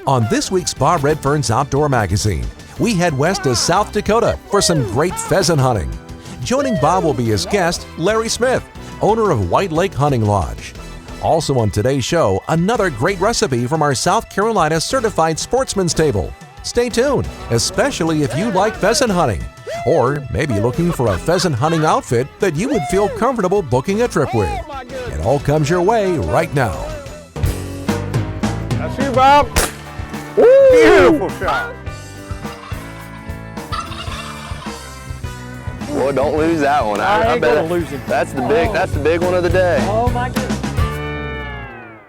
On this week's Bob Redfern's Outdoor Magazine, we head west to South Dakota for some great pheasant hunting. Joining Bob will be his guest, Larry Smith, owner of White Lake Hunting Lodge. Also on today's show, another great recipe from our South Carolina Certified Sportsman's Table. Stay tuned, especially if you like pheasant hunting, or maybe looking for a pheasant hunting outfit that you would feel comfortable booking a trip with. It all comes your way right now. That's you, Bob. Woo! Beautiful shot. Boy, don't lose that one. I bet gonna lose it. That's the big one of the day. Oh my goodness.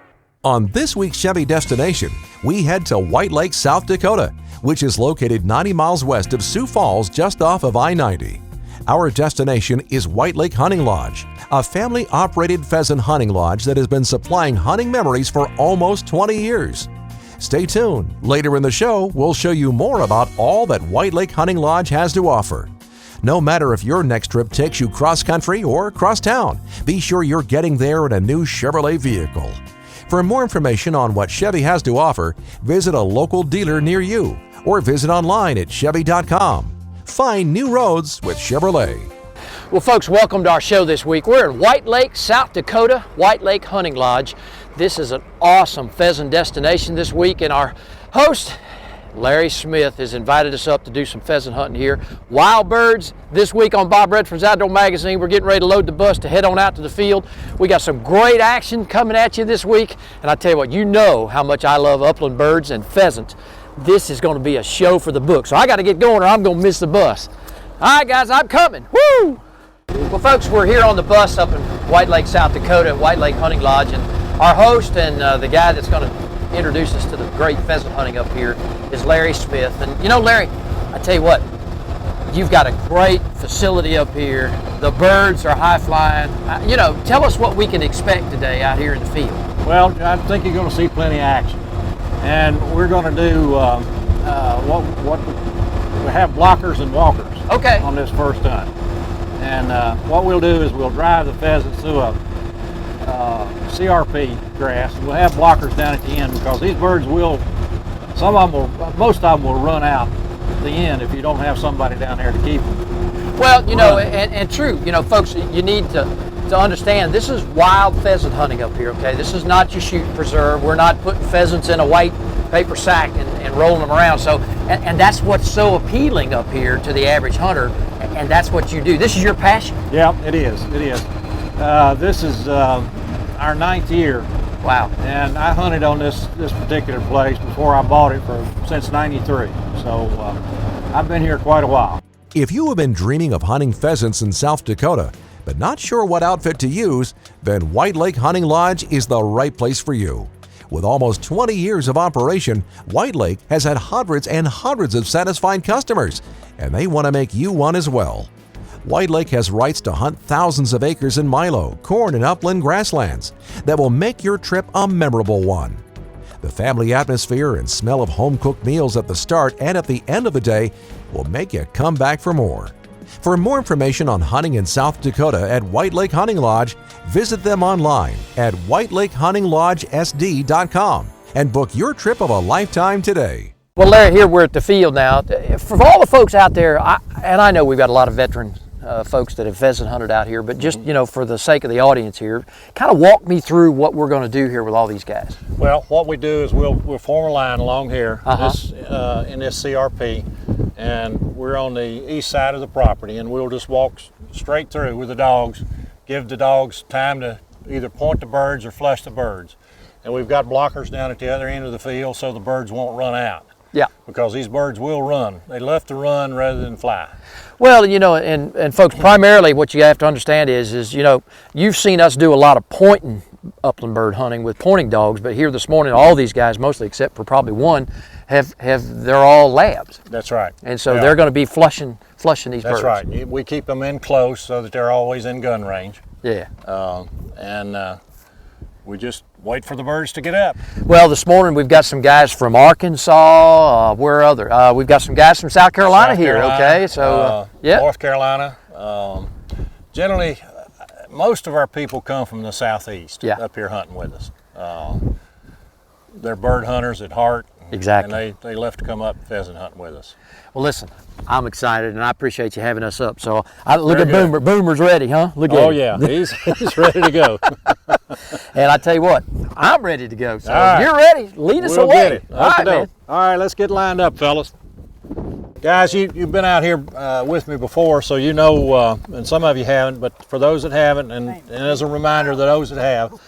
On this week's Chevy Destination, we head to White Lake, South Dakota, which is located 90 miles west of Sioux Falls, just off of I-90. Our destination is White Lake Hunting Lodge, a family-operated pheasant hunting lodge that has been supplying hunting memories for almost 20 years. Stay tuned. Later in the show, we'll show you more about all that White Lake Hunting Lodge has to offer. No matter if your next trip takes you cross-country or cross-town, be sure you're getting there in a new Chevrolet vehicle. For more information on what Chevy has to offer, visit a local dealer near you or visit online at Chevy.com. Find new roads with Chevrolet. Well, folks, welcome to our show this week. We're in White Lake, South Dakota, White Lake Hunting Lodge. This is an awesome pheasant destination this week, and our host, Larry Smith, has invited us up to do some pheasant hunting here. Wild birds this week on Bob Redfern's Outdoor Magazine. We're getting ready to load the bus to head on out to the field. We got some great action coming at you this week, and I tell you what, you know how much I love upland birds and pheasants. This is going to be a show for the book, so I got to get going or I'm going to miss the bus. All right, guys, I'm coming. Woo! Well, folks, we're here on the bus up in White Lake, South Dakota at White Lake Hunting Lodge, and our host and the guy that's going to introduce us to the great pheasant hunting up here is Larry Smith. And you know, Larry, I tell you what, you've got a great facility up here. The birds are high flying. You know, tell us what we can expect today out here in the field. Well, I think you're going to see plenty of action, and we're going to do what we have blockers and walkers. Okay. On this first hunt. And what we'll do is we'll drive the pheasants through a CRP grass. We'll have blockers down at the end because these birds will, most of them will run out at the end if you don't have somebody down there to keep them. Well, you know, and true, you know, folks, you need to understand this is wild pheasant hunting up here, okay? This is not your shoot preserve. We're not putting pheasants in a white paper sack and rolling them around. So, and that's what's so appealing up here to the average hunter, and that's what you do. This is your passion? Yeah, it is. It is. This is our 9th year. Wow. And I hunted on this particular place before I bought it since '93. So I've been here quite a while. If you have been dreaming of hunting pheasants in South Dakota, but not sure what outfit to use, then White Lake Hunting Lodge is the right place for you. With almost 20 years of operation, White Lake has had hundreds and hundreds of satisfied customers, and they want to make you one as well. White Lake has rights to hunt thousands of acres in milo, corn, and upland grasslands that will make your trip a memorable one. The family atmosphere and smell of home-cooked meals at the start and at the end of the day will make you come back for more. For more information on hunting in South Dakota at White Lake Hunting Lodge, visit them online at whitelakehuntinglodgesd.com and book your trip of a lifetime today. Well, Larry, here we're at the field now. For all the folks out there, and I know we've got a lot of veteran folks that have pheasant hunted out here, but just, you know, for the sake of the audience here, kind of walk me through what we're going to do here with all these guys. Well, what we do is we'll form a line along here in this CRP, and we're on the east side of the property, and we'll just walk straight through with the dogs, give the dogs time to either point the birds or flush the birds. And we've got blockers down at the other end of the field so the birds won't run out. Yeah. Because these birds will run. They love to run rather than fly. Well, you know, and folks, primarily what you have to understand is, you know, you've seen us do a lot of pointing upland bird hunting with pointing dogs, but here this morning, all these guys, mostly except for probably one, they're all labs. That's right. And so they're going to be flushing these birds. That's right. We keep them in close so that they're always in gun range. Yeah. We just wait for the birds to get up. Well, this morning we've got some guys from Arkansas. We've got some guys from South Carolina here. Okay, so yeah. North Carolina. Generally, most of our people come from the southeast up here hunting with us. They're bird hunters at heart. Exactly. And they love to come up pheasant hunting with us. Well, listen, I'm excited, and I appreciate you having us up. So look Very at good. Boomer. Boomer's ready, huh? Look at him. Oh yeah, he's ready to go. And I tell you what, I'm ready to go. So All right. if you're ready, lead us We'll away. get it. All right, man. All right, let's get lined up, fellas. Guys, you've been out here with me before, so you know, and some of you haven't, but for those that haven't, and as a reminder to those that have,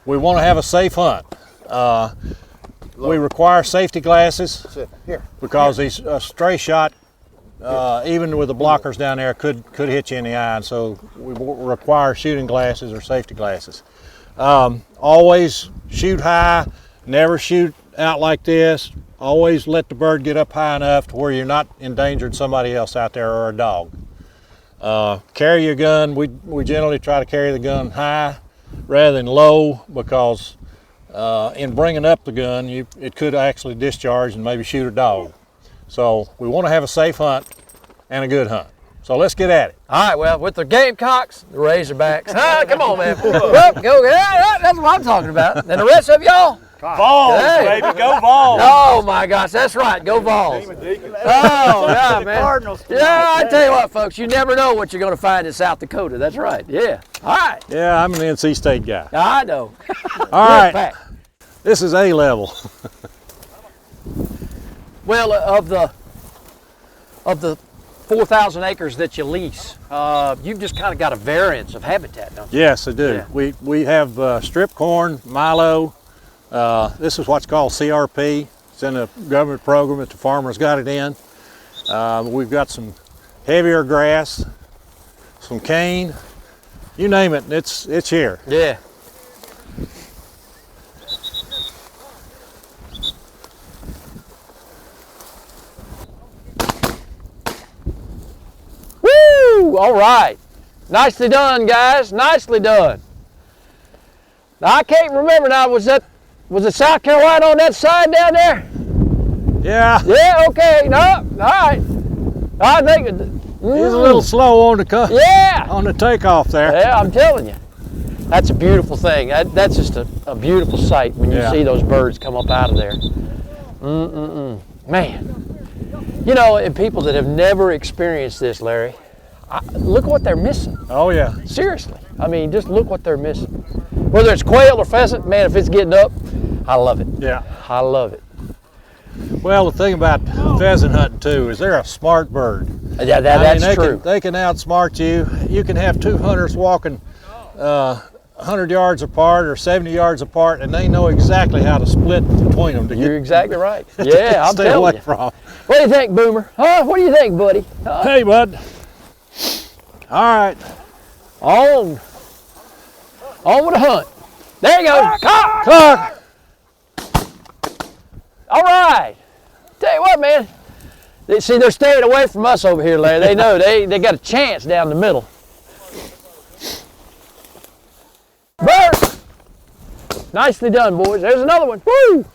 we want to have a safe hunt. We require safety glasses because these stray shot, even with the blockers down there, could hit you in the eye, and so we require shooting glasses or safety glasses. Always shoot high, never shoot out like this. Always let the bird get up high enough to where you're not endangering somebody else out there or a dog. Carry your gun. We generally try to carry the gun high rather than low because in bringing up the gun, it could actually discharge and maybe shoot a dog. So we want to have a safe hunt and a good hunt. So let's get at it. All right, well, with the Gamecocks, the Razorbacks. Come on, man. Go. That's what I'm talking about. And the rest of y'all? Vols, Hey. baby, go Vols. Oh, my gosh, that's right. Go Vols. Oh, yeah, man. Yeah, I tell you what, folks, you never know what you're going to find in South Dakota. That's right. Yeah. All right. Yeah, I'm an NC State guy. I know. All right, this is A level. Well, of the 4,000 acres that you lease, you've just kind of got a variance of habitat, don't you? Yes, I do. Yeah. We have strip corn, milo. This is what's called CRP. It's in a government program that the farmers got it in. We've got some heavier grass, some cane, you name it, it's here. Yeah. Woo! All right. Nicely done, guys. Nicely done. Now, I can't remember now, was it South Carolina on that side down there? Yeah, Yeah, okay. No, all right. I think he's a little slow on the yeah. on the takeoff there. Yeah, I'm telling you. That's a beautiful thing. That's just a beautiful sight when you Yeah. see those birds come up out of there. Man. You know, and people that have never experienced this, Larry, look what they're missing. Oh yeah. Seriously. I mean, just look what they're missing. Whether it's quail or pheasant, man, if it's getting up, I love it. Yeah. I love it. Well, the thing about pheasant hunting too is they're a smart bird. Yeah, I that's mean, true. They can outsmart you. You can have two hunters walking 100 yards apart or 70 yards apart, and they know exactly how to split between them to You're exactly right. Yeah, I'm stay telling away you. from. What do you think, Boomer? Huh? What do you think, buddy? Huh? Hey, bud. All right. On with the hunt. There you go. Cock. Cock. All right. Tell you what, man. See, they're staying away from us over here, Larry. They know they got a chance down the middle. Bird. Nicely done, boys. There's another one. Woo!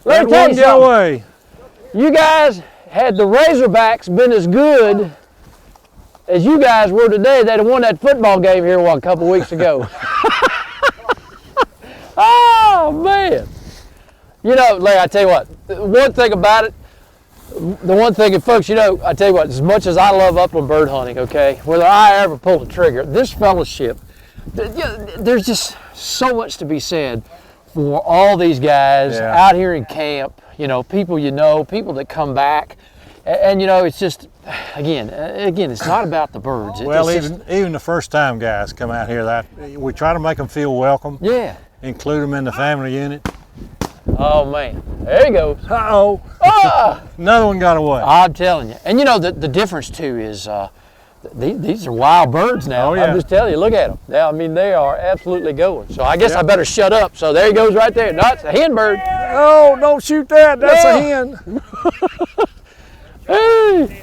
Let me tell One you get something. away. You guys, had the Razorbacks been as good as you guys were today, they'd have won that football game here a couple weeks ago. Oh, man. You know, Larry, I tell you what, one thing about it, the one thing, and folks, you know, I tell you what, as much as I love upland bird hunting, okay, whether I ever pull the trigger, this fellowship, there's just so much to be said for all these guys out here in camp, you know, people that come back, and you know, it's just, again, it's not about the birds. Well, even the first time guys come out here, we try to make them feel welcome. Yeah. Include them in the family unit. Oh man, there he goes. Uh-oh. Ah! Another one got away. I'm telling you. And you know, the difference too is these are wild birds now. Oh, yeah. I'm just telling you, look at them. I mean, they are absolutely going. So I guess I better shut up. So there he goes right there. No, it's a hen bird. Oh, don't shoot that. That's a hen. Hey.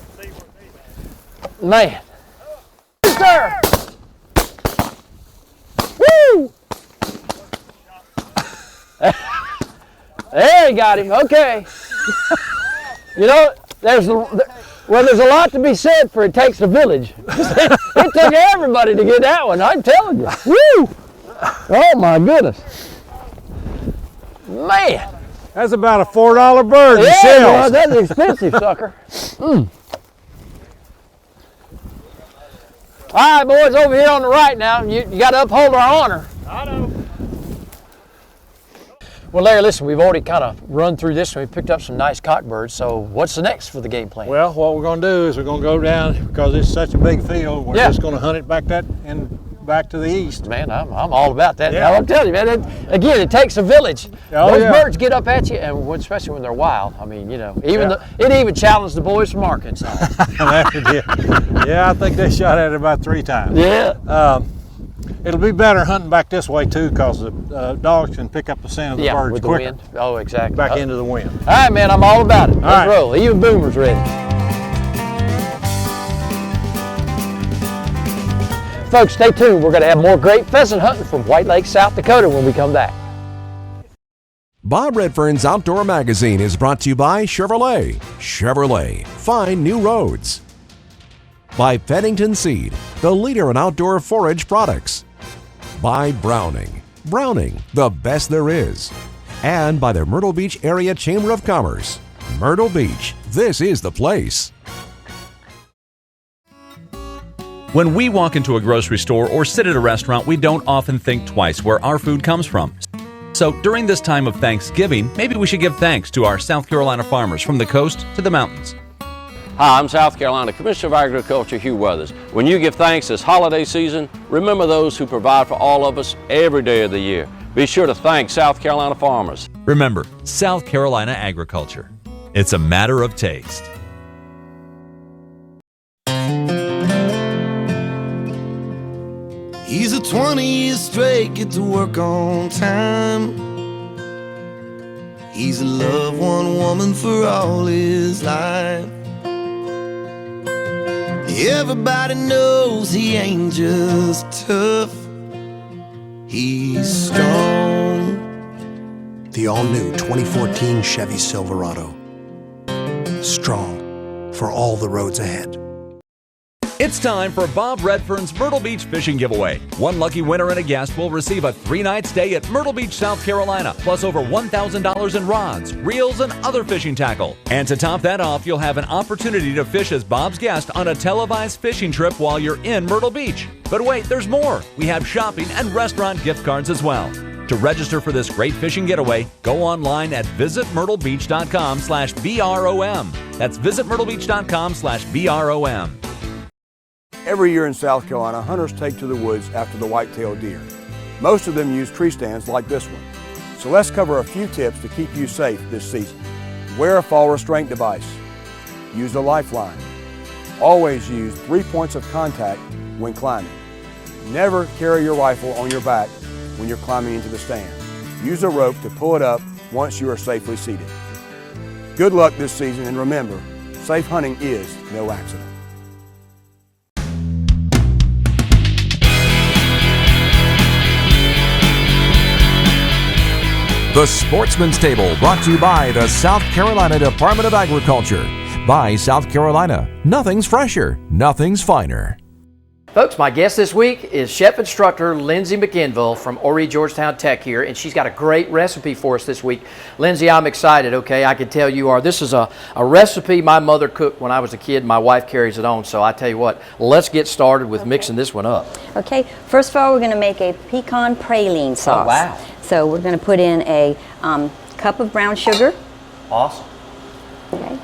Man. Sir. Woo! There, he got him. Okay. You know, there's a lot to be said for it takes a village. It took everybody to get that one. I'm telling you. Woo! Oh my goodness. Man. That's about a $4 bird in Yeah, shells. that's expensive, sucker. All right, boys, over here on the right now. You got to uphold our honor. I know. Well, Larry, listen, we've already kind of run through this and we picked up some nice cockbirds. So what's the next for the game plan? Well, what we're going to do is we're going to go down, because it's such a big field, we're just going to hunt it back to the east. Man, I'm all about that. Yeah. Now, I'm telling you, man, again, it takes a village. Oh, Those yeah. birds get up at you, and especially when they're wild. I mean, you know, it even challenged the boys from Arkansas. Yeah, I think they shot at it about 3 times. Yeah. It'll be better hunting back this way too, because the dogs can pick up the scent of the birds with the quicker. wind. Oh, exactly. Back into the wind. All right, man, I'm all about it. Let's right. roll. Even Boomer's ready. Folks, stay tuned. We're going to have more great pheasant hunting from White Lake, South Dakota when we come back. Bob Redfern's Outdoor Magazine is brought to you by Chevrolet. Chevrolet, find new roads. By Pennington Seed, the leader in outdoor forage products. By Browning. Browning, the best there is. And by the Myrtle Beach Area Chamber of Commerce. Myrtle Beach, this is the place. When we walk into a grocery store or sit at a restaurant, we don't often think twice where our food comes from. So during this time of Thanksgiving, maybe we should give thanks to our South Carolina farmers from the coast to the mountains. Hi, I'm South Carolina Commissioner of Agriculture Hugh Weathers. When you give thanks this holiday season, remember those who provide for all of us every day of the year. Be sure to thank South Carolina farmers. Remember, South Carolina agriculture. It's a matter of taste. He's a 20 years straight, get to work on time. He's loved one woman for all his life. Everybody knows he ain't just tough, he's strong. The all-new 2014 Chevy Silverado. Strong for all the roads ahead. It's time for Bob Redfern's Myrtle Beach Fishing Giveaway. One lucky winner and a guest will receive a 3-night stay at Myrtle Beach, South Carolina, plus over $1,000 in rods, reels, and other fishing tackle. And to top that off, you'll have an opportunity to fish as Bob's guest on a televised fishing trip while you're in Myrtle Beach. But wait, there's more. We have shopping and restaurant gift cards as well. To register for this great fishing getaway, go online at visitmyrtlebeach.com/BROM. That's visitmyrtlebeach.com/BROM. Every year in South Carolina, hunters take to the woods after the white-tailed deer. Most of them use tree stands like this one. So let's cover a few tips to keep you safe this season. Wear a fall restraint device. Use a lifeline. Always use 3 points of contact when climbing. Never carry your rifle on your back when you're climbing into the stand. Use a rope to pull it up once you are safely seated. Good luck this season, and remember, safe hunting is no accident. The Sportsman's Table, brought to you by the South Carolina Department of Agriculture. By South Carolina, nothing's fresher, nothing's finer. Folks, my guest this week is chef instructor Lindsay McInville from Horry Georgetown Tech here, and she's got a great recipe for us this week. Lindsay, I'm excited, okay? I can tell you are. This is a recipe my mother cooked when I was a kid. My wife carries it on, so I tell you what, let's get started with mixing this one up. Okay, first of all, we're going to make a pecan praline sauce. Oh, wow. So we're going to put in a cup of brown sugar. Awesome. Okay.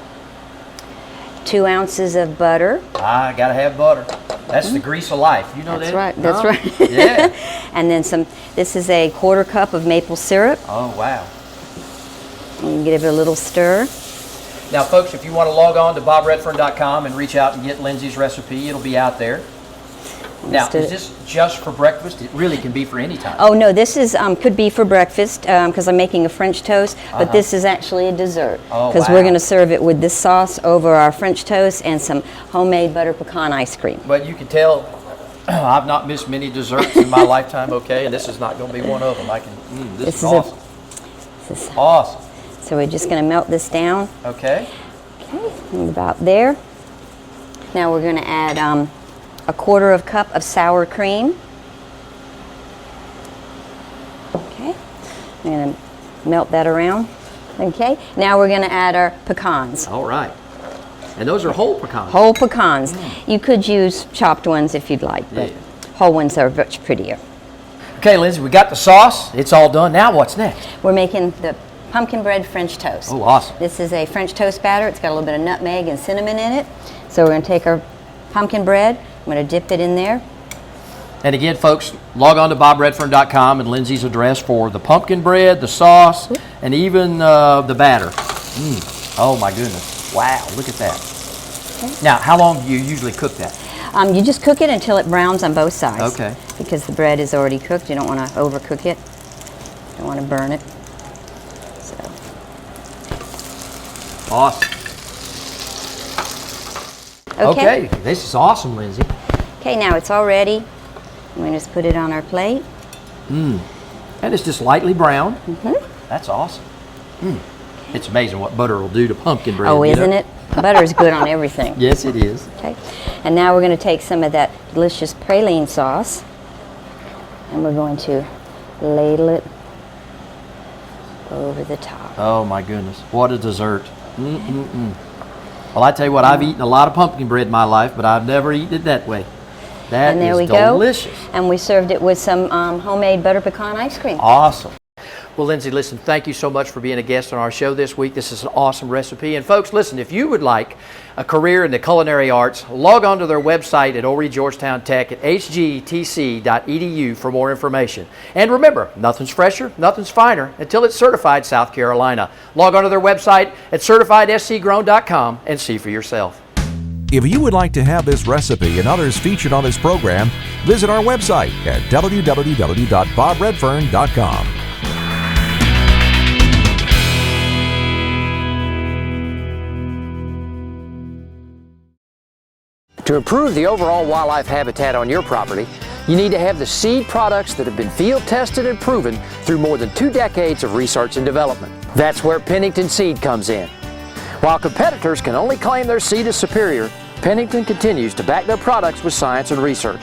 2 ounces of butter. I gotta have butter. That's the grease of life. You know That's that? right. That's right. Yeah. And then some. This is a 1/4 cup of maple syrup. Oh, wow. And give it a little stir. Now, folks, if you want to log on to bobredfern.com and reach out and get Lindsay's recipe, it'll be out there. Now, is this just for breakfast? It really can be for any time. Oh no, this is could be for breakfast because I'm making a French toast, but this is actually a dessert because we're going to serve it with this sauce over our French toast and some homemade butter pecan ice cream. But you can tell I've not missed many desserts in my lifetime, okay, and this is not going to be one of them. This is awesome. This is awesome. So we're just going to melt this down. Okay. Okay, about there. Now we're going to add a 1/4 cup of sour cream. I'm going to melt that around. Okay, now we're going to add our pecans. All right. And those are whole pecans? Whole pecans. You could use chopped ones if you'd like, but whole ones are much prettier. Okay, Lindsay, we got the sauce. It's all done. Now what's next? We're making the pumpkin bread French toast. Oh, awesome. This is a French toast batter. It's got a little bit of nutmeg and cinnamon in it. So we're going to take our pumpkin bread. I'm going to dip it in there. And again, folks, log on to bobredfern.com and Lindsay's address for the pumpkin bread, the sauce, and even the batter. Oh, my goodness. Wow, look at that. Okay. Now, how long do you usually cook that? You just cook it until it browns on both sides. Okay. Because the bread is already cooked. You don't want to overcook it. Don't want to burn it. So. Awesome. Okay, this is awesome, Lindsay. Okay, now it's all ready. I'm going to just put it on our plate. And it's just lightly browned. That's awesome. It's amazing what butter will do to pumpkin bread. Oh, isn't it? Butter is good on everything. Yes, it is. Okay, and now we're going to take some of that delicious praline sauce, and we're going to ladle it over the top. Oh my goodness, what a dessert. Well, I tell you what, I've eaten a lot of pumpkin bread in my life, but I've never eaten it that way. That and there is we delicious. Go. And we served it with some homemade butter pecan ice cream. Awesome. Well, Lindsay, listen, thank you so much for being a guest on our show this week. This is an awesome recipe. And folks, listen, if you would like a career in the culinary arts, log on to their website at Ole Reed Georgetown Tech at hgtc.edu for more information. And remember, nothing's fresher, nothing's finer until it's certified South Carolina. Log on to their website at certifiedscgrown.com and see for yourself. If you would like to have this recipe and others featured on this program, visit our website at www.bobredfern.com. To improve the overall wildlife habitat on your property, you need to have the seed products that have been field tested and proven through more than 2 decades of research and development. That's where Pennington Seed comes in. While competitors can only claim their seed is superior, Pennington continues to back their products with science and research.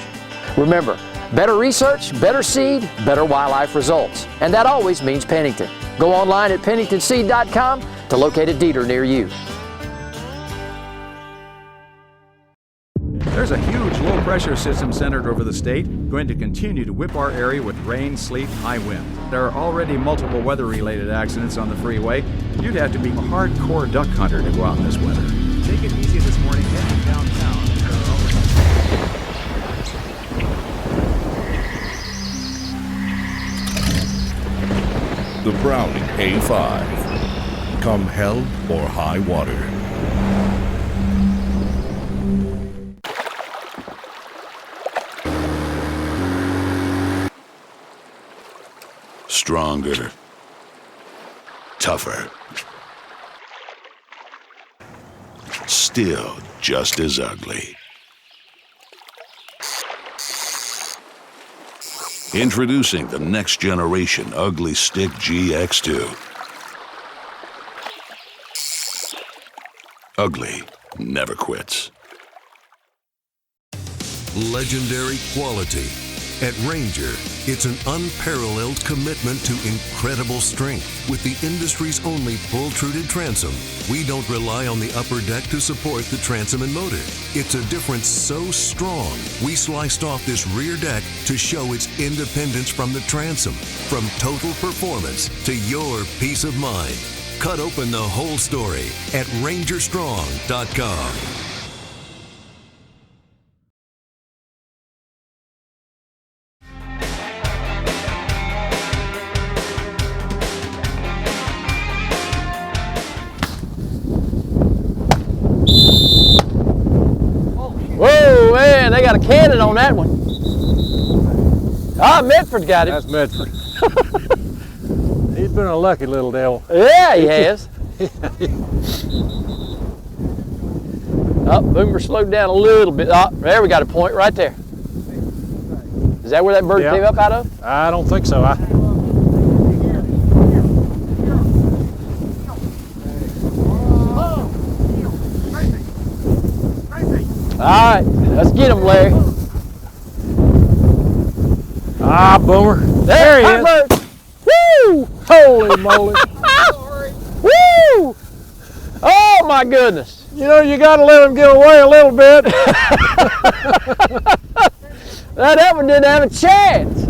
Remember, better research, better seed, better wildlife results. And that always means Pennington. Go online at penningtonseed.com to locate a dealer near you. There's a huge low-pressure system centered over the state, going to continue to whip our area with rain, sleet, high wind. There are already multiple weather-related accidents on the freeway. You'd have to be a hardcore duck hunter to go out in this weather. Take it easy this morning, heading downtown. The Browning A5. Come hell or high water. Stronger, tougher, still just as ugly. Introducing the next generation Ugly Stick GX2. Ugly never quits. Legendary quality. At Ranger, it's an unparalleled commitment to incredible strength. With the industry's only pull-truded transom, we don't rely on the upper deck to support the transom and motor. It's a difference so strong, we sliced off this rear deck to show its independence from the transom. From total performance to your peace of mind. Cut open the whole story at rangerstrong.com. Whoa, man, they got a cannon on that one. Ah, Medford's got it. That's Medford. He's been a lucky little devil. Yeah, he has. Oh, Boomer slowed down a little bit. Oh, there we got a point right there. Is that where that bird came up out of? I don't think so. All right, let's get him, Larry. Ah, Boomer. There he is. Bird. Woo! Holy moly. Woo! Oh my goodness. You know, you got to let them get away a little bit. That one didn't have a chance.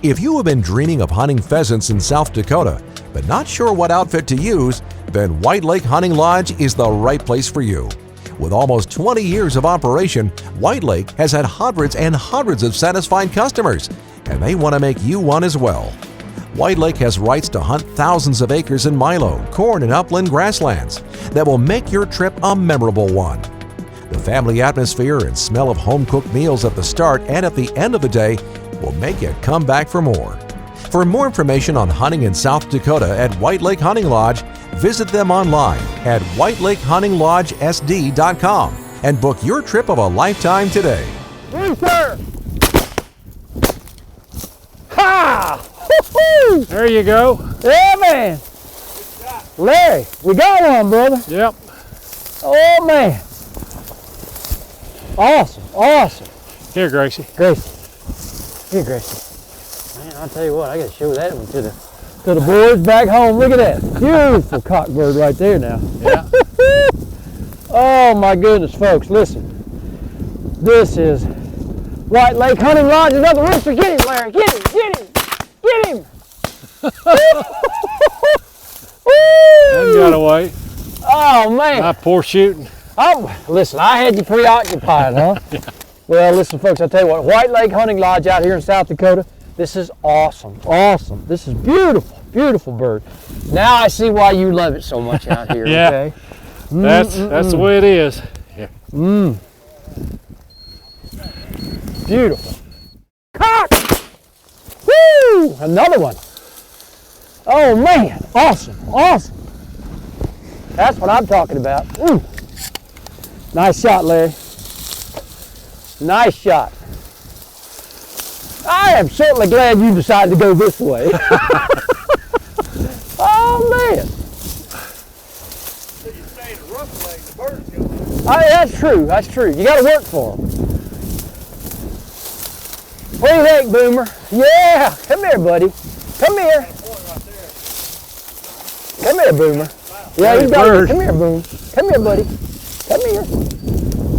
If you have been dreaming of hunting pheasants in South Dakota, but not sure what outfit to use, then White Lake Hunting Lodge is the right place for you. With almost 20 years of operation, White Lake has had hundreds and hundreds of satisfied customers, and they want to make you one as well. White Lake has rights to hunt thousands of acres in milo, corn, and upland grasslands that will make your trip a memorable one. The family atmosphere and smell of home-cooked meals at the start and at the end of the day will make you come back for more. For more information on hunting in South Dakota at White Lake Hunting Lodge, visit them online at whitelakehuntinglodgesd.com and book your trip of a lifetime today. Yes, sir. Ha! Woo-hoo! There you go. Yeah, man. Larry, we got one, brother. Yep. Oh, man. Awesome, awesome. Here, Gracie. Gracie. Here, Gracie. Man, I'll tell you what, I got to show that one to the boys back home. Look at that. Beautiful cockbird right there now. Yeah. Oh, my goodness, folks. Listen. This is White Lake Hunting Lodge. Another rooster. Get him, Larry. Get him, get him, get him. That got away. Oh, man. My poor shooting. Oh, listen, I had you preoccupied, huh? Yeah. Well, listen, folks, I'll tell you what, White Lake Hunting Lodge out here in South Dakota, this is awesome, awesome. This is beautiful, beautiful bird. Now I see why you love it so much out here, Yeah. okay? That's the way it is. Yeah. Beautiful. Cock! Woo! Another one. Oh, man, awesome, awesome. That's what I'm talking about. Ooh. Nice shot, Larry. Nice shot. I am certainly glad you decided to go this way. Oh, man. That's true, that's true. You got to work for them. What do you think, Boomer? Yeah, come here, buddy. Come here. Come here, Boomer. Yeah, you got it. Come here, Boom. Come here, buddy. Come here.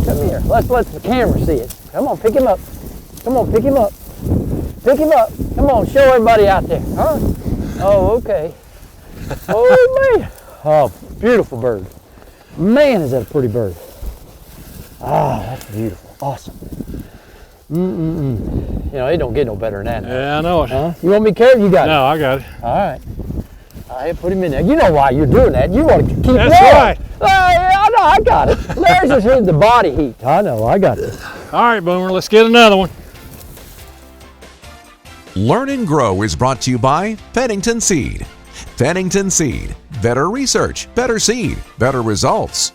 Come here. Let's let the camera see it. Come on, pick him up. Come on, pick him up. Pick him up. Come on, show everybody out there. Huh? Oh, okay. Oh, man. Oh, beautiful bird. Man, is that a pretty bird. Ah, that's beautiful. Awesome. You know, it don't get no better than that. Yeah, I know it. Huh? You want me to carry it? You got it. No, I got it. All right. I put him in there. You know why you're doing that. You want to keep That's warm. right. Yeah, I know. I got it. Larry's just hitting the body heat. I know. I got it. All right, Boomer, let's get another one. Learn and Grow is brought to you by Pennington Seed. Pennington Seed. Better research, better seed, better results.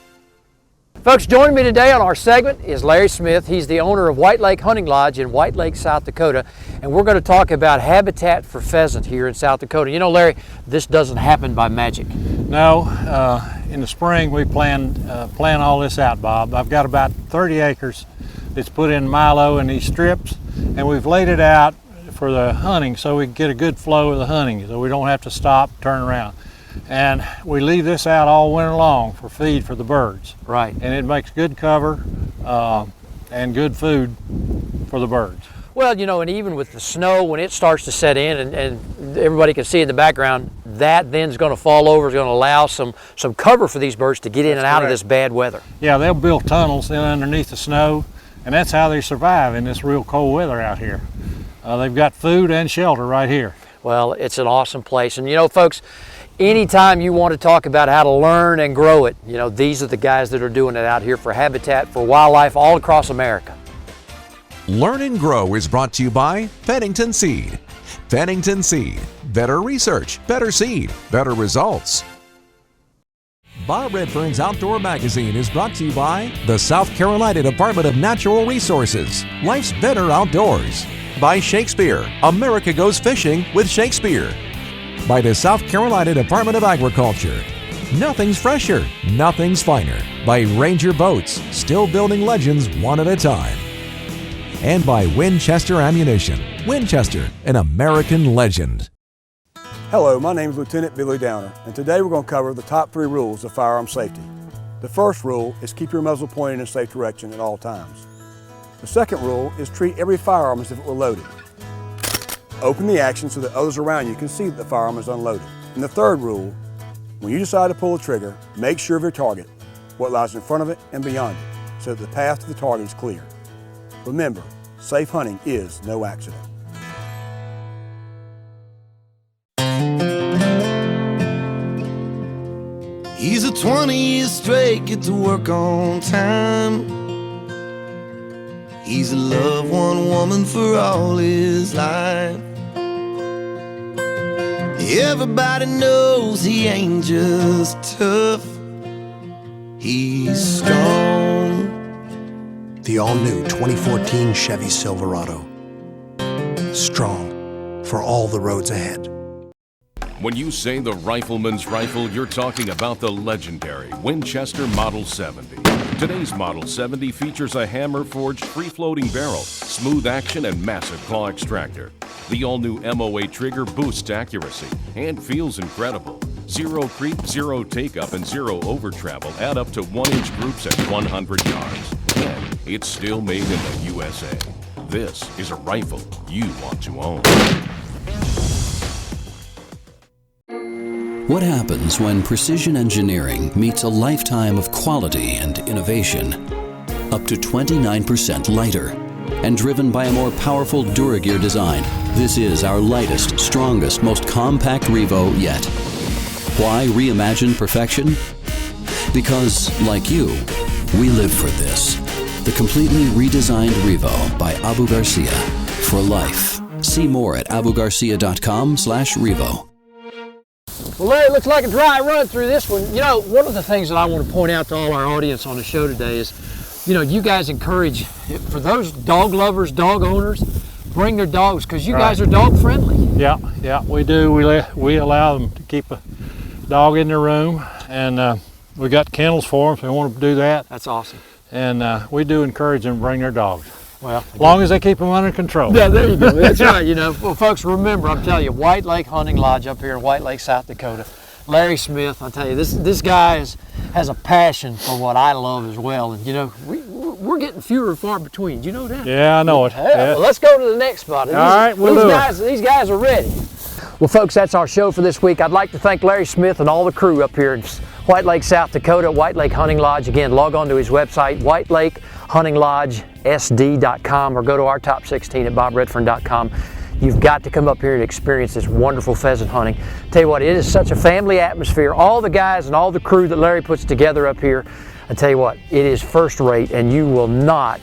Folks, joining me today on our segment is Larry Smith. He's the owner of White Lake Hunting Lodge in White Lake, South Dakota, and we're going to talk about habitat for pheasant here in South Dakota. You know, Larry, this doesn't happen by magic. No, in the spring we plan all this out, Bob. I've got about 30 acres that's put in milo in these strips, and we've laid it out for the hunting so we can get a good flow of the hunting, so we don't have to stop, turn around. And we leave this out all winter long for feed for the birds. Right. And it makes good cover and good food for the birds. Well, you know, and even with the snow, when it starts to set in and everybody can see in the background, that then is going to fall over, is going to allow some cover for these birds to get in and out of this bad weather. Yeah, they'll build tunnels in underneath the snow, and that's how they survive in this real cold weather out here. They've got food and shelter right here. Well, it's an awesome place. And you know, folks, anytime you want to talk about how to learn and grow it, you know, these are the guys that are doing it out here for habitat for wildlife all across America. Learn and Grow is brought to you by Pennington Seed. Pennington Seed. Better research, better seed, better results. Bob Redfern's Outdoor Magazine is brought to you by the South Carolina Department of Natural Resources. Life's better outdoors. By Shakespeare. America Goes Fishing with Shakespeare. By the South Carolina Department of Agriculture. Nothing's fresher, nothing's finer. By Ranger Boats, still building legends one at a time. And by Winchester Ammunition. Winchester, an American legend. Hello, my name is Lieutenant Billy Downer, and today we're going to cover the top 3 rules of firearm safety. The first rule is keep your muzzle pointed in a safe direction at all times. The second rule is treat every firearm as if it were loaded. Open the action so that others around you can see that the firearm is unloaded. And the third rule, when you decide to pull the trigger, make sure of your target, what lies in front of it and beyond it, so that the path to the target is clear. Remember, safe hunting is no accident. He's a 20 years straight, get to work on time. He's loved one woman for all his life. Everybody knows he ain't just tough, he's strong. The all-new 2014 Chevy Silverado. Strong for all the roads ahead. When you say the rifleman's rifle, you're talking about the legendary Winchester Model 70. Today's Model 70 features a hammer-forged free-floating barrel, smooth action, and massive claw extractor. The all-new MOA trigger boosts accuracy and feels incredible. Zero creep, zero take-up, and zero over-travel add up to 1-inch groups at 100 yards. And it's still made in the USA. This is a rifle you want to own. What happens when precision engineering meets a lifetime of quality and innovation? Up to 29% lighter and driven by a more powerful Duragear design, this is our lightest, strongest, most compact Revo yet. Why reimagine perfection? Because, like you, we live for this. The completely redesigned Revo by Abu Garcia. For life. See more at abugarcia.com/Revo. Well, Larry, it looks like a dry run through this one. You know, one of the things that I want to point out to all our audience on the show today is, you know, you guys encourage, for those dog lovers, dog owners, bring their dogs, because you guys are dog friendly. Yeah, we do. We allow them to keep a dog in their room, and we got kennels for them if they want to do that. That's awesome. And we do encourage them to bring their dogs. Well, as long as they keep them under control. Yeah, there you go. That's right. You know, well, folks, remember, I'm telling you, White Lake Hunting Lodge up here in White Lake, South Dakota. Larry Smith, I tell you, this guy has a passion for what I love as well. And you know, we're getting fewer and far between. Do you know that? Yeah, I know it. Yeah. Well, let's go to the next spot. All right, these guys are ready. Well, folks, that's our show for this week. I'd like to thank Larry Smith and all the crew up here in White Lake, South Dakota, White Lake Hunting Lodge. Again, log on to his website, whitelakehuntinglodgesd.com, or go to our top 16 at bobredfern.com. You've got to come up here and experience this wonderful pheasant hunting. Tell you what, it is such a family atmosphere. All the guys and all the crew that Larry puts together up here, I tell you what, it is first rate, and you will not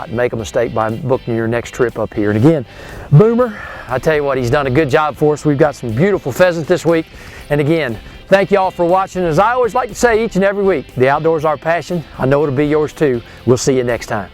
make a mistake by booking your next trip up here. And again, Boomer, I tell you what, he's done a good job for us. We've got some beautiful pheasants this week. And again, thank you all for watching. As I always like to say each and every week, the outdoors are our passion. I know it'll be yours too. We'll see you next time.